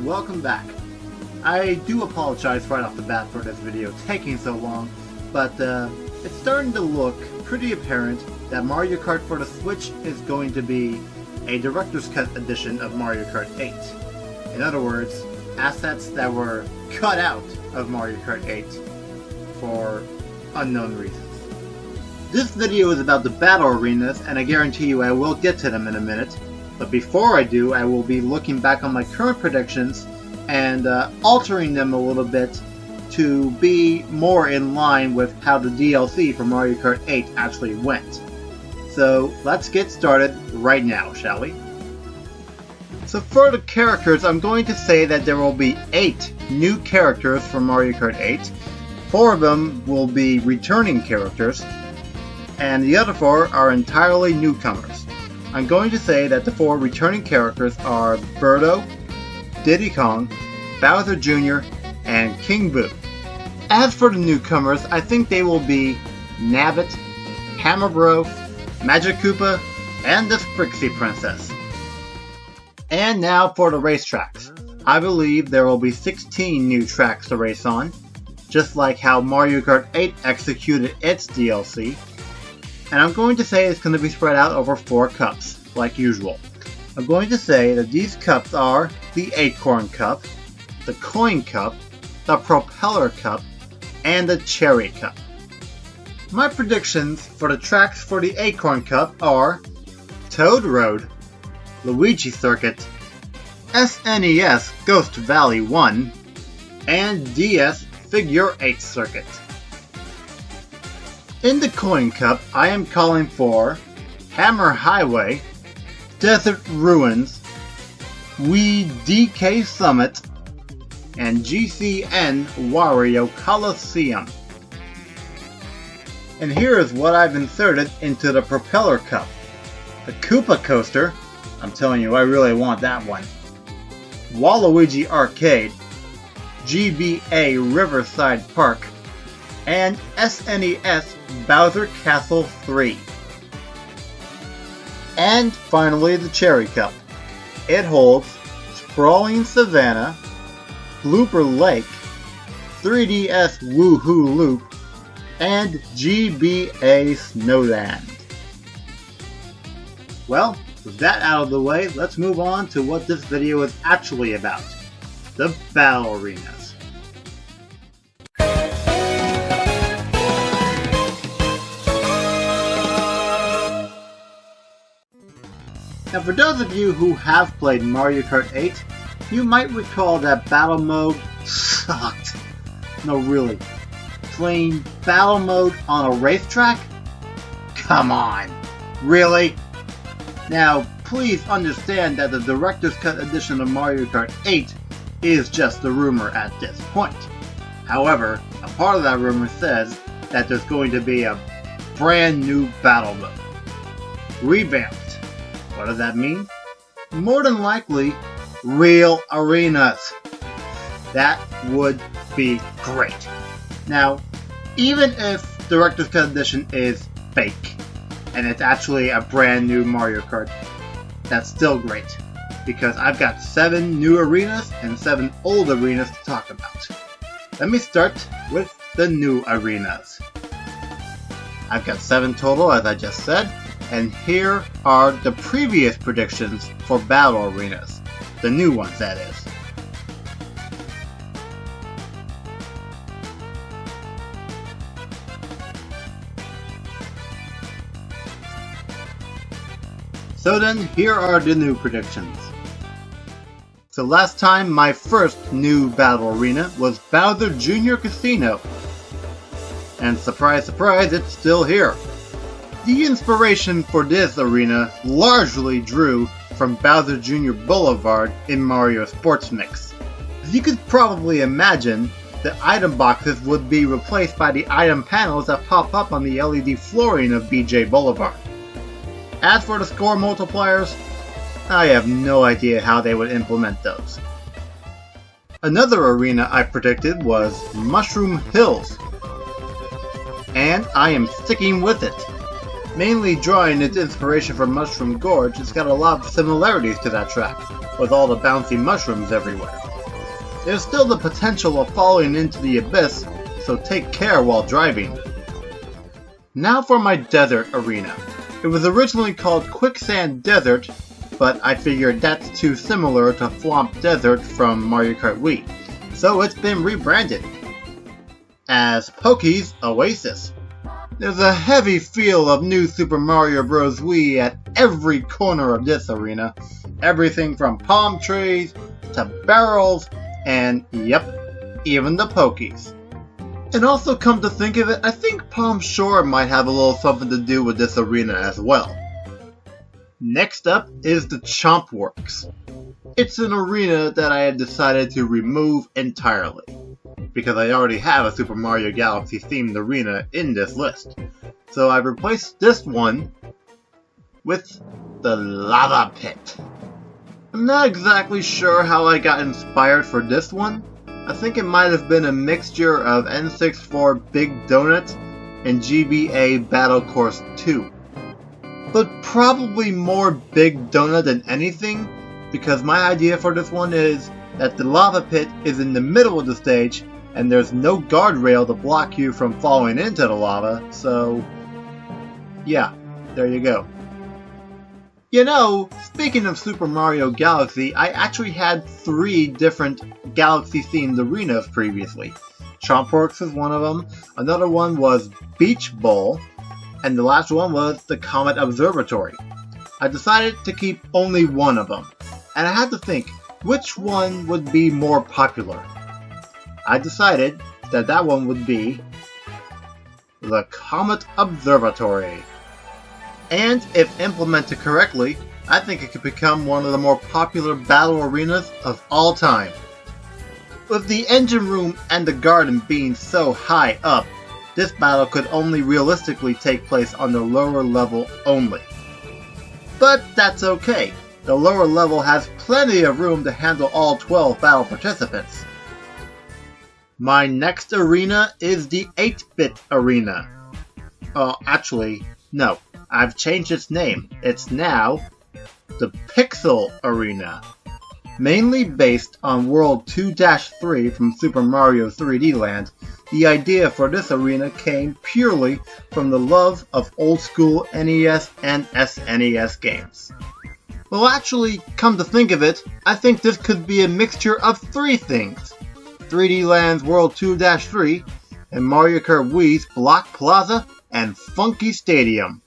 welcome back. I do apologize right off the bat for this video taking so long, but it's starting to look pretty apparent that Mario Kart for the Switch is going to be a Director's Cut edition of Mario Kart 8. In other words, assets that were cut out of Mario Kart 8 for unknown reasons. This video is about the battle arenas, and I guarantee you I will get to them in a minute. But before I do, I will be looking back on my current predictions and altering them a little bit to be more in line with how the DLC for Mario Kart 8 actually went. So let's get started right now, shall we? So for the characters, I'm going to say that there will be 8 new characters for Mario Kart 8. 4 of them will be returning characters, and the other 4 are entirely newcomers. I'm going to say that the 4 returning characters are Birdo, Diddy Kong, Bowser Jr., and King Boo. As for the newcomers, I think they will be Nabbit, Hammer Bro, Magic Koopa, and the Sprixie Princess. And now for the racetracks. I believe there will be 16 new tracks to race on, just like how Mario Kart 8 executed its DLC. And I'm going to say it's going to be spread out over 4 cups, like usual. I'm going to say that these cups are the Acorn Cup, the Coin Cup, the Propeller Cup, and the Cherry Cup. My predictions for the tracks for the Acorn Cup are Toad Road, Luigi Circuit, SNES Ghost Valley 1, and DS Figure 8 Circuit. In the Coin Cup, I am calling for Hammer Highway, Desert Ruins, Wii DK Summit, and GCN Wario Coliseum. And here is what I've inserted into the Propeller Cup. The Koopa Coaster, I'm telling you I really want that one, Waluigi Arcade, GBA Riverside Park, and SNES Bowser Castle 3. And finally the Cherry Cup. It holds Sprawling Savannah, Blooper Lake, 3DS Woohoo Loop, and GBA Snowland. Well, with that out of the way, let's move on to what this video is actually about. The battle arenas. Now for those of you who have played Mario Kart 8, you might recall that battle mode sucked. No really. Playing battle mode on a racetrack? Come on. Really? Now please understand that the Director's Cut edition of Mario Kart 8 is just a rumor at this point. However, a part of that rumor says that there's going to be a brand new battle mode. Revamped. What does that mean? More than likely, real arenas. That would be great. Now, even if Director's Cut Edition is fake, and it's actually a brand new Mario Kart, that's still great. Because I've got 7 new arenas and 7 old arenas to talk about. Let me start with the new arenas. I've got 7 total, as I just said. And here are the previous predictions for battle arenas. The new ones, that is. So then, here are the new predictions. So last time, my first new battle arena was Bowser Jr. Casino. And surprise, surprise, it's still here. The inspiration for this arena largely drew from Bowser Jr. Boulevard in Mario Sports Mix. As you could probably imagine, the item boxes would be replaced by the item panels that pop up on the LED flooring of BJ Boulevard. As for the score multipliers, I have no idea how they would implement those. Another arena I predicted was Mushroom Hills, and I am sticking with it. Mainly drawing its inspiration from Mushroom Gorge, it's got a lot of similarities to that track, with all the bouncy mushrooms everywhere. there's still the potential of falling into the abyss, so take care while driving. Now for my desert arena. It was originally called Quicksand Desert, but I figured that's too similar to Flomp Desert from Mario Kart Wii, so it's been rebranded as Poké's Oasis. There's a heavy feel of new Super Mario Bros. Wii at every corner of this arena. Everything from palm trees to barrels and, yep, even the Pokies. And also, come to think of it, I think Palm Shore might have a little something to do with this arena as well. Next up is the Chomp Works. It's an arena that I had decided to remove entirely, because I already have a Super Mario Galaxy themed arena in this list. So I've replaced this one with the Lava Pit. I'm not exactly sure how I got inspired for this one. I think it might have been a mixture of N64 Big Donut and GBA Battle Course 2. But probably more Big Donut than anything, because my idea for this one is that the lava pit is in the middle of the stage and there's no guardrail to block you from falling into the lava, so yeah, there you go. You know, speaking of Super Mario Galaxy, I actually had 3 different Galaxy-themed arenas previously. Chompworks was one of them, another one was Beach Bowl, and the last one was the Comet Observatory. I decided to keep only one of them, and I had to think which one would be more popular. I decided that that one would be the Comet Observatory. And if implemented correctly, I think it could become one of the more popular battle arenas of all time. With the engine room and the garden being so high up, this battle could only realistically take place on the lower level only. But that's okay, the lower level has plenty of room to handle all 12 battle participants. My next arena is the 8-bit arena. Actually, no. I've changed its name. It's now the Pixel Arena. Mainly based on World 2-3 from Super Mario 3D Land, the idea for this arena came purely from the love of old school NES and SNES games. Well, actually, come to think of it, I think this could be a mixture of 3 things. 3D Land's World 2-3 and Mario Kart Wii's Block Plaza and Funky Stadium.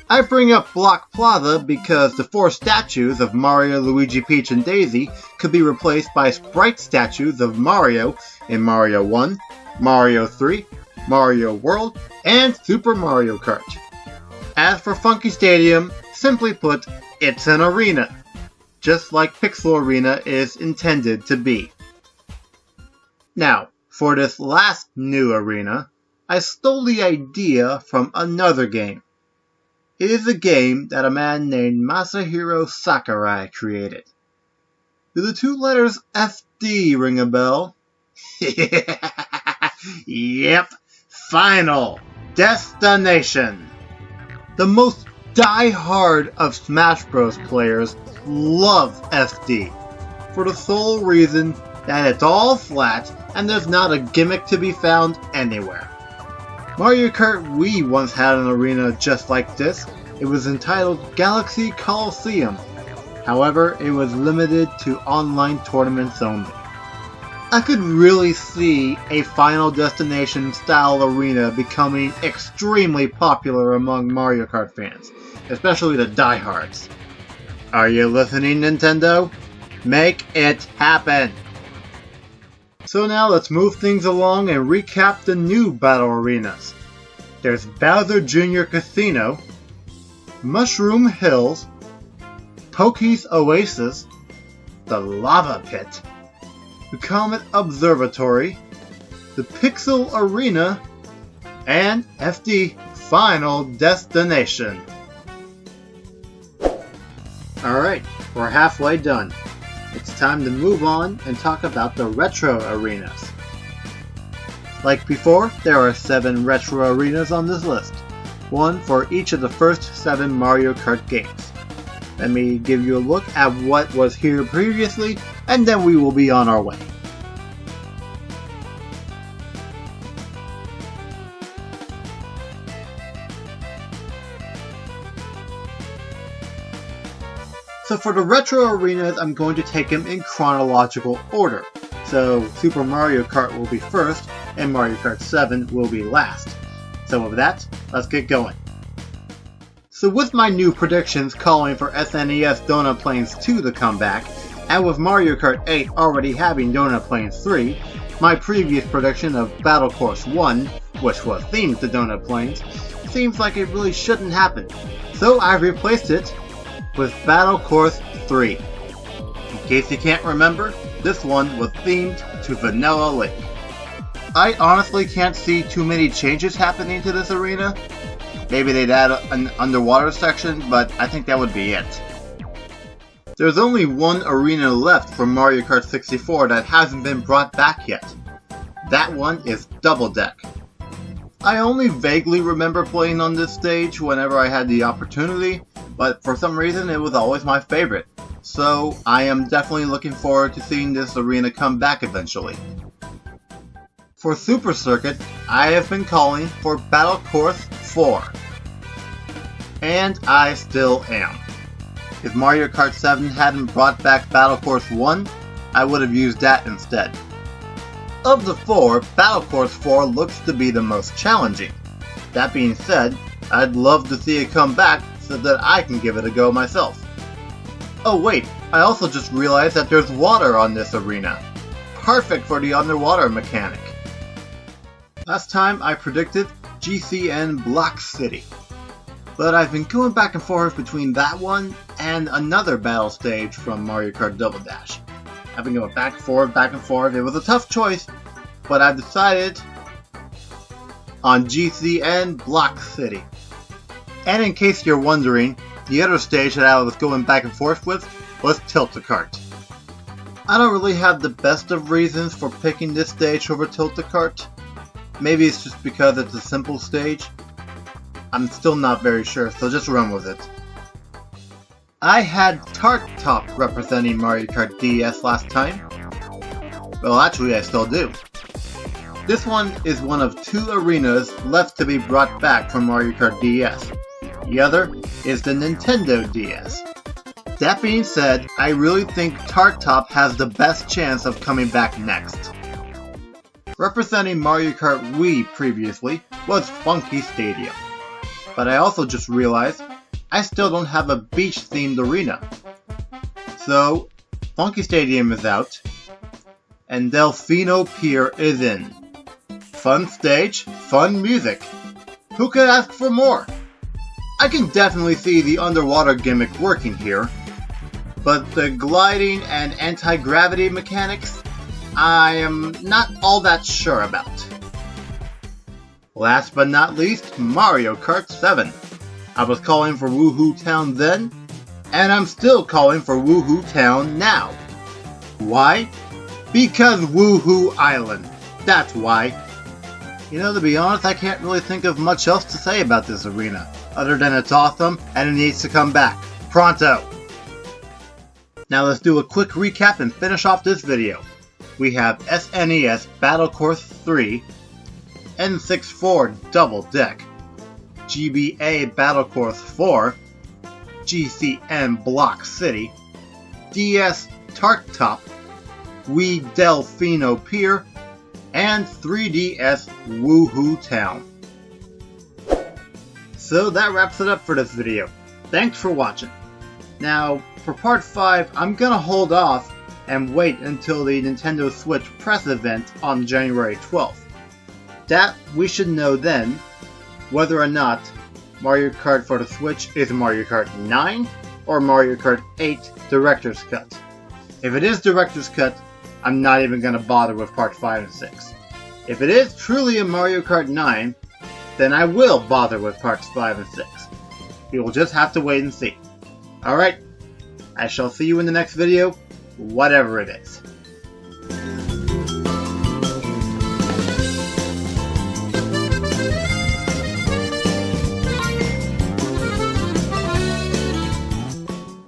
I bring up Block Plaza because the 4 statues of Mario, Luigi, Peach, and Daisy could be replaced by sprite statues of Mario in Mario 1, Mario 3, Mario World, and Super Mario Kart. As for Funky Stadium, simply put, it's an arena, just like Pixel Arena is intended to be. Now, for this last new arena, I stole the idea from another game. It is a game that a man named Masahiro Sakurai created. Do the 2 letters FD ring a bell? Yep, Final Destination. The most die-hard of Smash Bros. Players love FD, for the sole reason that it's all flat and there's not a gimmick to be found anywhere. Mario Kart Wii once had an arena just like this. It was entitled Galaxy Coliseum. However, it was limited to online tournaments only. I could really see a Final Destination style arena becoming extremely popular among Mario Kart fans, especially the diehards. Are you listening, Nintendo? Make it happen! So now let's move things along and recap the new battle arenas. There's Bowser Jr. Casino, Mushroom Hills, Poké's Oasis, the Lava Pit, the Comet Observatory, the Pixel Arena, and FD Final Destination. Alright, we're halfway done. It's time to move on and talk about the retro arenas. Like before, there are 7 retro arenas on this list, 1 for each of the first 7 Mario Kart games. Let me give you a look at what was here previously, and then we will be on our way. So for the retro arenas, I'm going to take them in chronological order. So Super Mario Kart will be first, and Mario Kart 7 will be last. So with that, let's get going. So with my new predictions calling for SNES Donut Plains 2 to come back, and with Mario Kart 8 already having Donut Plains 3, my previous prediction of Battle Course 1, which was themed to Donut Plains, seems like it really shouldn't happen. So I've replaced it with Battle Course 3. In case you can't remember, this one was themed to Vanilla Lake. I honestly can't see too many changes happening to this arena. Maybe they'd add an underwater section, but I think that would be it. There's only one arena left from Mario Kart 64 that hasn't been brought back yet. That one is Double Deck. I only vaguely remember playing on this stage whenever I had the opportunity, but for some reason it was always my favorite. So I am definitely looking forward to seeing this arena come back eventually. For Super Circuit, I have been calling for Battle Course 4. And I still am. If Mario Kart 7 hadn't brought back Battle Course 1, I would have used that instead. Of the four, Battle Course 4 looks to be the most challenging. That being said, I'd love to see it come back so that I can give it a go myself. Oh wait, I also just realized that there's water on this arena. Perfect for the underwater mechanic. Last time I predicted GCN Block City, but I've been going back and forth between that one and another battle stage from Mario Kart Double Dash. I've been going back and forth. It was a tough choice, but I've decided on GCN Block City. And in case you're wondering, the other stage that I was going back and forth with was Tilt-A-Kart. I don't really have the best of reasons for picking this stage over Tilt-A-Kart. Maybe it's just because it's a simple stage. I'm still not very sure, so just run with it. I had Tart Top representing Mario Kart DS last time. Well, actually I still do. This one is one of two arenas left to be brought back from Mario Kart DS. The other is the Nintendo DS. That being said, I really think Tart Top has the best chance of coming back next. Representing Mario Kart Wii previously was Funky Stadium. But I also just realized I still don't have a beach-themed arena. So, Funky Stadium is out, and Delfino Pier is in. Fun stage, fun music. Who could ask for more? I can definitely see the underwater gimmick working here, but the gliding and anti-gravity mechanics, I am not all that sure about. Last but not least, Mario Kart 7. I was calling for Woohoo Town then, and I'm still calling for Woohoo Town now. Why? Because Woohoo Island. That's why. You know, to be honest, I can't really think of much else to say about this arena, other than it's awesome and it needs to come back. Pronto! Now let's do a quick recap and finish off this video. We have SNES Battle Course 3, N64 Double Deck, GBA Battle Course 4, GCN Block City, DS Tart Top, Wii Delfino Pier, and 3DS Woohoo Town. So that wraps it up for this video. Thanks for watching. Now, for part 5, I'm gonna hold off and wait until the Nintendo Switch press event on January 12th. That we should know then whether or not Mario Kart for the Switch is Mario Kart 9 or Mario Kart 8 Director's Cut. If it is Director's Cut, I'm not even going to bother with part 5 and 6. If it is truly a Mario Kart 9, then I will bother with parts 5 and 6. We will just have to wait and see. Alright, I shall see you in the next video, whatever it is.